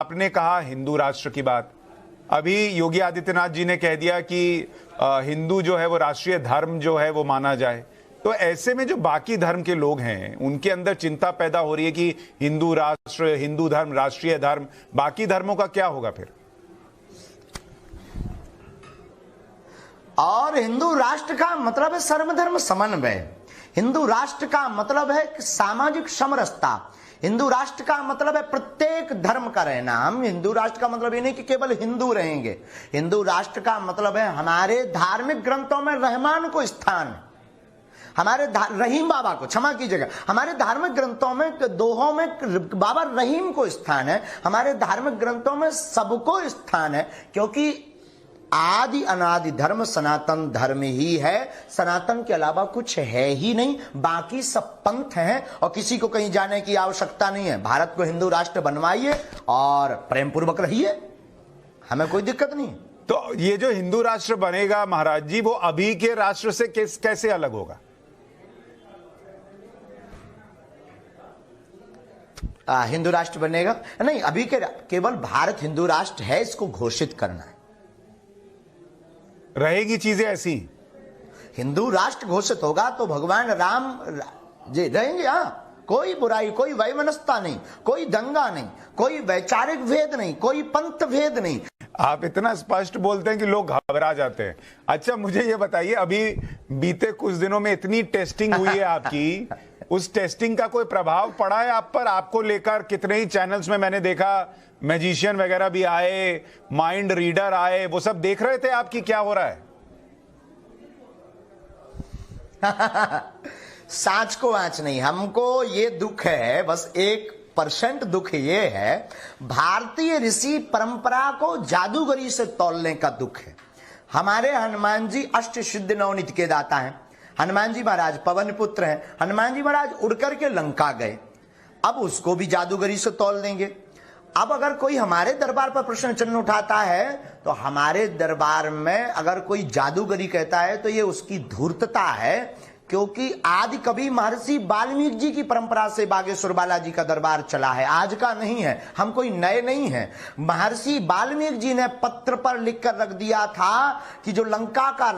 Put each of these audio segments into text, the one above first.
आपने कहा हिंदू राष्ट्र की बात, अभी योगी आदित्यनाथ जी ने कह दिया कि हिंदू जो है वो राष्ट्रीय धर्म जो है वो माना जाए। तो ऐसे में जो बाकी धर्म के लोग हैं उनके अंदर चिंता पैदा हो रही है कि हिंदू राष्ट्र, हिंदू धर्म, राष्ट्रीय धर्म, बाकी धर्मों का क्या होगा फिर? और हिंदू राष्ट्र का मतलब है सर्वधर्म समन्वय। हिंदू राष्ट्र का मतलब है सामाजिक समरसता। हिंदू राष्ट्र का मतलब है प्रत्येक धर्म का रहना। हम हिंदू राष्ट्र का मतलब ये नहीं कि केवल हिंदू रहेंगे। हिंदू राष्ट्र का मतलब है हमारे धार्मिक ग्रंथों में रहमान को स्थान है, हमारे रहीम बाबा को, क्षमा कीजिएगा, हमारे धार्मिक ग्रंथों में दोहों में बाबा रहीम को स्थान है, हमारे धार्मिक ग्रंथों में सबको स्थान है, क्योंकि आदि अनादि धर्म सनातन धर्म ही है। सनातन के अलावा कुछ है ही नहीं, बाकी सब पंथ हैं और किसी को कहीं जाने की आवश्यकता नहीं है। भारत को हिंदू राष्ट्र बनवाइए और प्रेम पूर्वक रहिए, हमें कोई दिक्कत नहीं। तो ये जो हिंदू राष्ट्र बनेगा महाराज जी, वो अभी के राष्ट्र से कैसे अलग होगा? हिंदू राष्ट्र बनेगा नहीं, अभी के केवल भारत हिंदू राष्ट्र है, इसको घोषित करना है। रहेगी चीजें ऐसी, हिंदू राष्ट्र घोषित होगा तो भगवान राम जी रहेंगे। हाँ, कोई बुराई, कोई वैमनस्यता नहीं, कोई दंगा नहीं, कोई वैचारिक भेद नहीं, कोई पंथ भेद नहीं। आप इतना स्पष्ट बोलते हैं कि लोग घबरा जाते हैं। अच्छा, मुझे ये बताइए, अभी बीते कुछ दिनों में इतनी टेस्टिंग हुई है आपकी, उस टेस्टिंग का कोई प्रभाव पड़ा है आप पर? आपको लेकर कितने ही चैनल्स में मैंने देखा, मैजिशियन वगैरह भी आए, माइंड रीडर आए, वो सब देख रहे थे आपकी क्या हो रहा है? सांच को आंच नहीं, हमको ये दुख है, बस 1% दुख ये है, भारतीय ऋषि परंपरा को जादूगरी से तौलने का दुख है। हमारे हनुमान जी अष्ट सिद्धि नवनीत के दाता हैं। हनुमान जी महाराज पवन पुत्र हैं। हनुमान जी महाराज उड़कर के लंका गए, अब उसको भी जादूगरी से तौल देंगे। अब अगर कोई हमारे दरबार पर प्रश्न चिन्ह उठाता है तो हमारे दरबार में अगर कोई जादूगरी कहता है तो ये उसकी धूर्तता है, क्योंकि आदि कवि महर्षि वाल्मीकि जी की परंपरा से बागेश्वर बालाजी का दरबार चला है, आज का नहीं है, हम कोई नए नहीं हैं। महर्षि वाल्मीकि जी ने पत्र पर लिखकर रख दिया था कि जो लंका का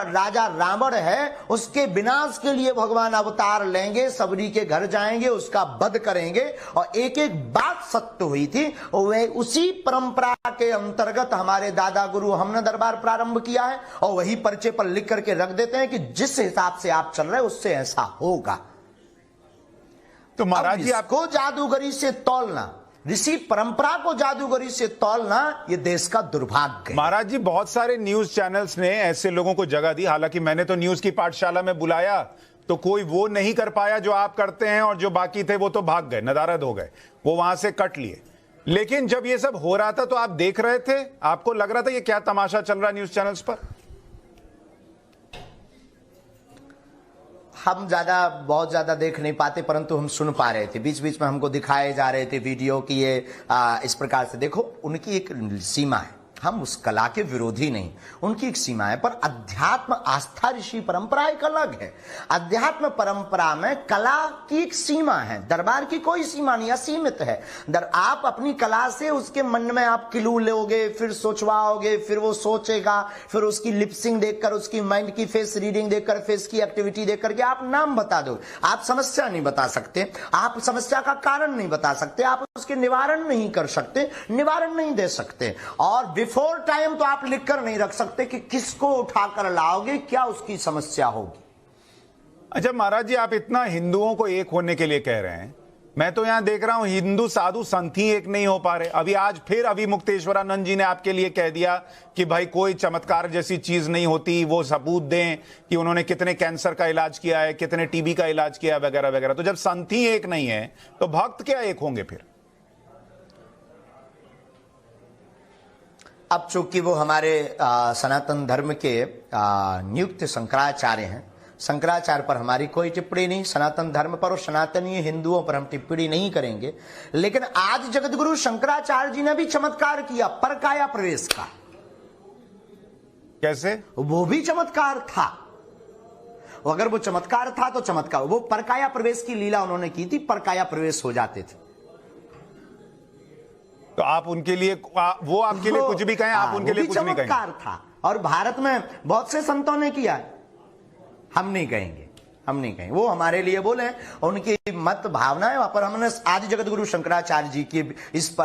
राजा रावण है उसके विनाश के लिए भगवान अवतार लेंगे, सबरी के घर जाएंगे, उसका वध करेंगे, और एक एक बात सत्य हुई थी। वह उसी परंपरा के अंतर्गत हमारे दादा गुरु हमने दरबार प्रारंभ किया है, और वही पर्चे पर लिख करके रख देते हैं कि जिस हिसाब से आप रहे उससे ऐसा होगा। तो महाराज जी, आपको जादूगरी से तौलना, ऋषि परंपरा को जादूगरी से तौलना, यह देश का दुर्भाग्य है। महाराज जी, बहुत सारे न्यूज चैनल्स ने ऐसे लोगों को जगह दी, हालांकि मैंने तो न्यूज की पाठशाला में बुलाया तो कोई वो नहीं कर पाया जो आप करते हैं, और जो बाकी थे वो तो भाग गए, नदारद हो गए, वो वहां से कट लिए। लेकिन जब ये सब हो रहा था तो आप देख रहे थे, आपको लग रहा था ये क्या तमाशा चल रहा है न्यूज चैनल्स पर? हम बहुत ज्यादा देख नहीं पाते, परंतु हम सुन पा रहे थे। बीच बीच में हमको दिखाए जा रहे थे वीडियो कि ये इस प्रकार से देखो, उनकी एक सीमा है, हम उस कला के विरोधी नहीं, उनकी एक सीमा है। पर अध्यात्म आस्था ऋषि परंपरा एक अलग है। अध्यात्म परंपरा में कला की एक सीमा है, दरबार की कोई सीमा नहीं, असीमित है। आप अपनी कला से उसके मन में आप क्लू लोगे, फिर सोचवाओगे, फिर वो सोचेगा, फिर उसकी लिपसिंग देखकर, उसकी माइंड की फेस रीडिंग देखकर, फेस की एक्टिविटी देख करके आप नाम बता दोगे। आप समस्या नहीं बता सकते, आप समस्या का कारण नहीं बता सकते, आप उसके निवारण नहीं कर सकते, निवारण नहीं दे सकते, और बिफोर टाइम तो आप लिखकर नहीं रख सकते कि किसको उठाकर लाओगे, क्या उसकी समस्या होगी। अच्छा महाराज जी, आप इतना हिंदुओं को एक होने के लिए कह रहे हैं, मैं तो यहां देख रहा हूं हिंदू साधु संत ही एक नहीं हो पा रहे। अभी आज फिर अभी मुक्तेश्वरानंद जी ने आपके लिए कह दिया कि भाई कोई चमत्कार जैसी चीज नहीं होती, वो सबूत दें कि उन्होंने कितने कैंसर का इलाज किया है, कितने टीबी का इलाज किया है, वगैरह वगैरह। तो जब संत ही एक नहीं है तो भक्त क्या एक होंगे फिर? अब चूंकि वो हमारे सनातन धर्म के नियुक्त शंकराचार्य हैं, शंकराचार्य पर हमारी कोई टिप्पणी नहीं, सनातन धर्म पर और सनातनीय हिंदुओं पर हम टिप्पणी नहीं करेंगे। लेकिन आज जगतगुरु शंकराचार्य जी ने भी चमत्कार किया परकाया प्रवेश का। कैसे? वो भी चमत्कार था। अगर वो चमत्कार था तो चमत्कार, वो परकाया प्रवेश की लीला उन्होंने की थी, परकाया प्रवेश हो जाते थे। तो आप उनके लिए वो आपके लिए कुछ भी कहें, आप उनके लिए कुछ नहीं कहें। चमत्कार था और भारत में बहुत से संतों ने किया है, हम नहीं कहेंगे, हम नहीं कहेंगे। वो हमारे लिए बोले, उनकी मत भावना है। वहां पर हमने आदि जगत गुरु शंकराचार्य जी की इस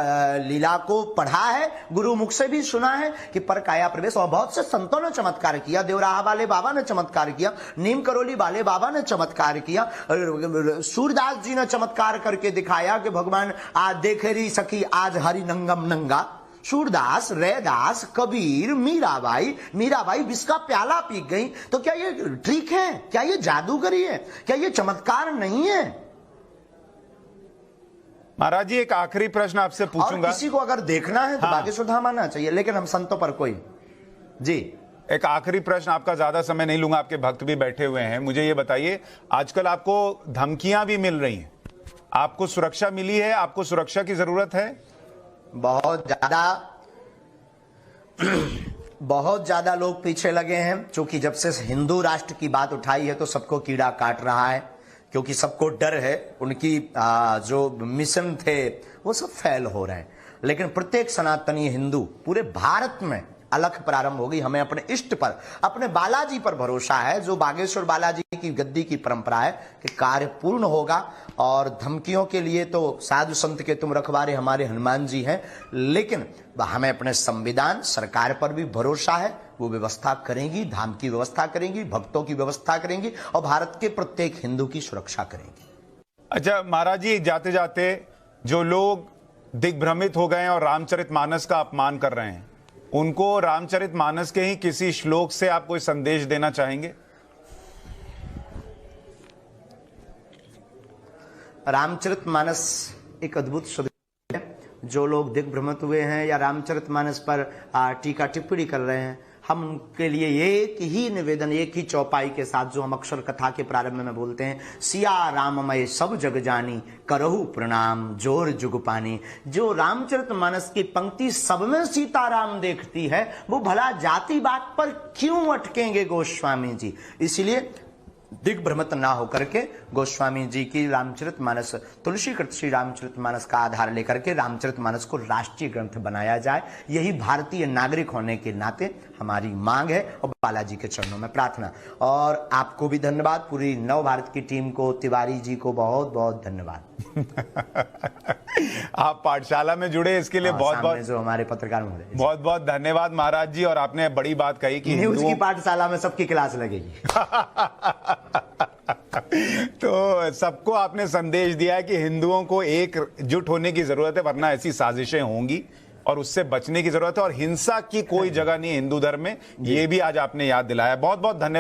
लीला को पढ़ा है, गुरु मुख से भी सुना है कि पर काया प्रवेश, और बहुत से संतों ने चमत्कार किया। देवराहा वाले बाबा ने चमत्कार किया, नीम करोली वाले बाबा ने चमत्कार किया, सूरदास जी ने चमत्कार करके दिखाया कि भगवान आज देखे रही सखी आज हरि नंगम नंगा। सूरदास, रैदास, कबीर, मीराबाई विष का प्याला पी गई। तो क्या ये ट्रिक है? क्या ये जादूगरी है? क्या ये चमत्कार नहीं है? महाराज जी एक आखिरी प्रश्न आपसे पूछूंगा। किसी को अगर देखना है तो बागेश्वर धाम आना चाहिए, लेकिन हम संतों पर कोई जी। एक आखिरी प्रश्न, आपका ज्यादा समय नहीं लूंगा, आपके भक्त भी बैठे हुए हैं। मुझे ये बताइए, आजकल आपको धमकियां भी मिल रही हैं, आपको सुरक्षा मिली है? आपको सुरक्षा की जरूरत है? बहुत ज्यादा लोग पीछे लगे हैं, क्योंकि जब से हिंदू राष्ट्र की बात उठाई है तो सबको कीड़ा काट रहा है, क्योंकि सबको डर है। उनकी जो मिशन थे वो सब फेल हो रहे हैं। लेकिन प्रत्येक सनातनी हिंदू पूरे भारत में अलख प्रारंभ होगी। हमें अपने इष्ट पर, अपने बालाजी पर भरोसा है, जो बागेश्वर बालाजी की गद्दी की परंपरा है कि कार्य पूर्ण होगा। और धमकियों के लिए तो साधु संत के तुम रखवारे हमारे हनुमान जी हैं, लेकिन हमें अपने संविधान सरकार पर भी भरोसा है। वो व्यवस्था करेंगी, धाम की व्यवस्था करेंगी, भक्तों की व्यवस्था करेंगी और भारत के प्रत्येक हिंदू की सुरक्षा करेंगी। अच्छा महाराज जी, जाते जाते जो लोग दिग्भ्रमित हो गए और रामचरितमानस का अपमान कर रहे हैं, उनको रामचरितमानस के ही किसी श्लोक से आप कोई संदेश देना चाहेंगे? रामचरितमानस एक अद्भुत शब्द है। जो लोग दिग्भ्रमित हुए हैं या रामचरितमानस पर टीका टिप्पणी कर रहे हैं, हम उनके लिए एक ही निवेदन, एक ही चौपाई के साथ, जो हम अक्षर कथा के प्रारंभ में बोलते हैं, सिया राममय सब जग जानी, करहु प्रणाम जोर जुग पानी। जो रामचरितमानस की पंक्ति सब में सीताराम देखती है, वो भला जाति बात पर क्यों अटकेंगे गोस्वामी जी? इसलिए दिग्भ्रमित ना होकर के गोस्वामी जी की रामचरितमानस, तुलसीकृत श्री रामचरितमानस का आधार लेकर के रामचरितमानस को राष्ट्रीय ग्रंथ बनाया जाए। यही भारतीय नागरिक होने के नाते हमारी मांग है और बालाजी के चरणों में प्रार्थना। और आपको भी धन्यवाद, पूरी नव भारत की टीम को, तिवारी जी को बहुत बहुत धन्यवाद। आप पाठशाला में जुड़े इसके लिए बहुत बहुत, जो हमारे पत्रकार महोदय, बहुत बहुत धन्यवाद महाराज जी। और आपने बड़ी बात कही कि न्यूज की पाठशाला में सबकी क्लास लगेगी। तो सबको आपने संदेश दिया है कि हिंदुओं को एकजुट होने की जरूरत है, वरना ऐसी साजिशें होंगी और उससे बचने की जरूरत है। और हिंसा की कोई जगह नहीं है हिंदू धर्म में, ये भी आज आपने याद दिलाया। बहुत बहुत धन्यवाद।